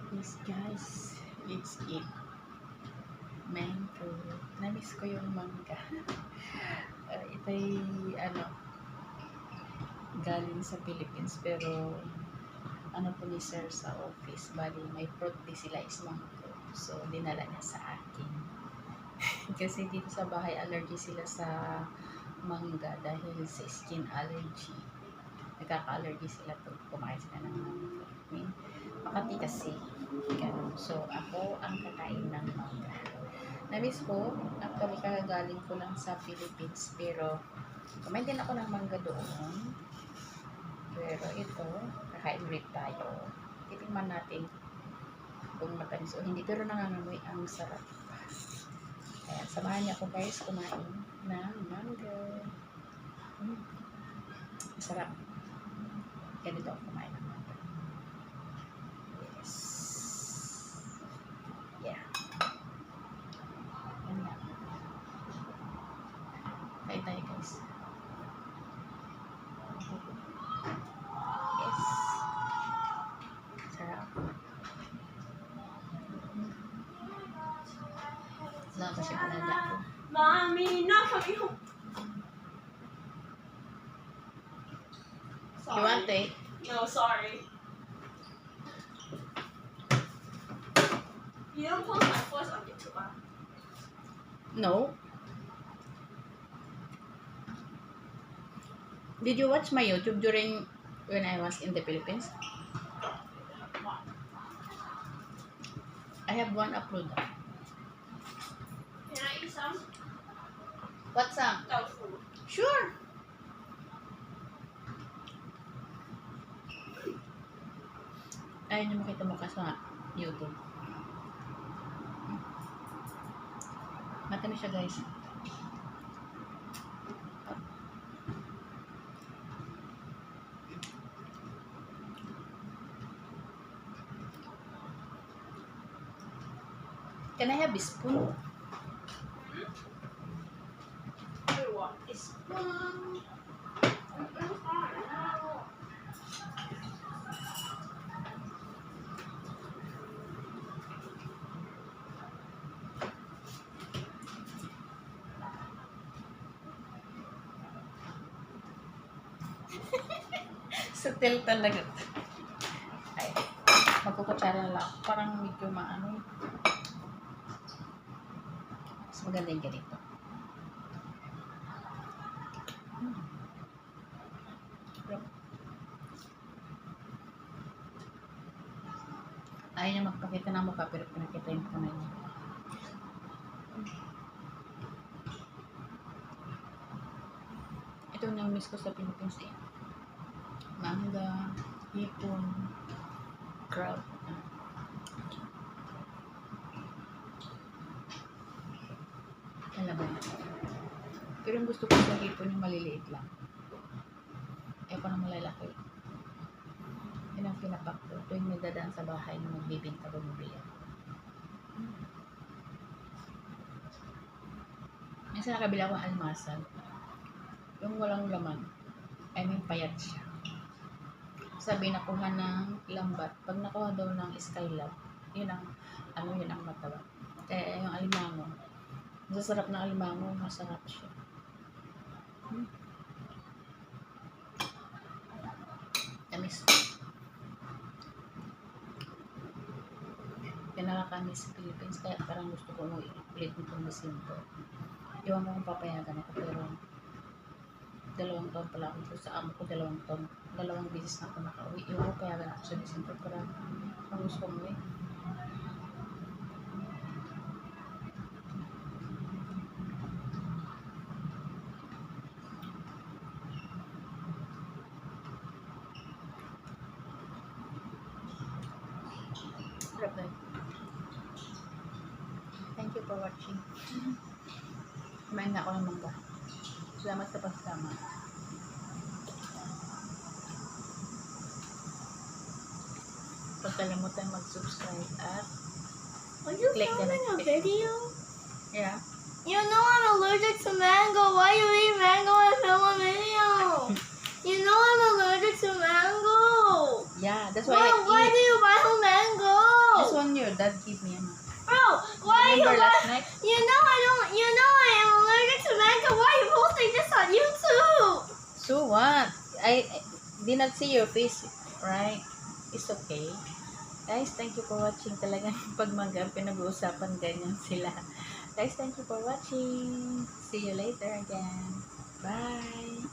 Yes guys, let's eat mango. Namiss ko yung mangga. Ito'y galing sa Philippines pero po ni sir sa office. Bali, may fruit sila is mango. So, dinala niya sa akin. Kasi dito sa bahay, allergy sila sa mangga dahil sa skin allergy. Nagkaka-allergy sila pag kumain sila ng mangga. Makati kasi. Ganun. So, ako ang kakain ng mangga. Namiss ko, actually kagagaling ko lang sa Philippines, pero kumain din ako ng mangga doon. Pero ito, kakain ulit tayo. Titingnan natin kung matamis o hindi, pero nangangamoy ang sarap. Kaya samahan niyo ako guys kumain ng mangga. Sarap. Ganito ako kumain ng mangga. Yes. Yeah. Yan lang. Kain tayo guys. Yes. Sarap. Wala pa siya palada ko. Mommy, not coming home. You want it? No, sorry. You don't post my voice on YouTube, huh? No. Did you watch my YouTube during when I was in the Philippines? I have one upload. Can I eat some? What's up? Tofu. Sure. Ayun yung makita mo ka sa YouTube. Matamis siya guys. Can I have a spoon? Wait, what? It's spoon. Sutil talaga. Ay, magkukutsara na lang ako. Parang medyo maano. Mas maganda yung ganito. Ayaw niya magpakita ng mukha pero pinakita yung kamay niya. Ito yung miss ko sa Philippines eh. Mangga, hipon, crab. Alam mo yun. Pero yung gusto ko sa hipon yung maliliit lang. Ayaw ko na malalaki. Yun ang pinapak ko. Ito yung nagdadaan sa bahay na magbibinta bumibili. Minsan nakabili ako ng almasal. Yung walang laman. I mean, payat siya. Sabi nakuha ng lambat. Pag nakuha daw ng skylab, yun ang, yun ang mataba. Kaya yung alimango, masasarap na alimango, masarap siya. Tamis. Pinakakamis sa Philippines, kaya parang gusto ko ulit nitong Disimpo. Iwan mo kung papayagan ako, pero 2 taon pala ako sa amo ko, 2 taon. 2 beses na ako nakauwi. Iwan ko payagan ako sa Disimpo, para ang gusto ko umuwi. Thank you for watching. Kumain na ako ng mangga. Salamat sa pagsama. Huwag kalimutan mag-subscribe at Are you click the filming a notification. video? Yeah. You know I'm allergic to mango. Why you eat mango and film a video? You know I'm allergic to mango. Yeah, that's why Why I do eat. you buy whole mango? That's one your dad gave me. Bro, why you Remember last night? You know I am allergic to mango. Why are you posting this on YouTube? So what? I did not see your face, right? It's okay. Guys, thank you for watching. Talagang pag pinag-uusapan ganyan sila. Guys, thank you for watching. See you later again. Bye!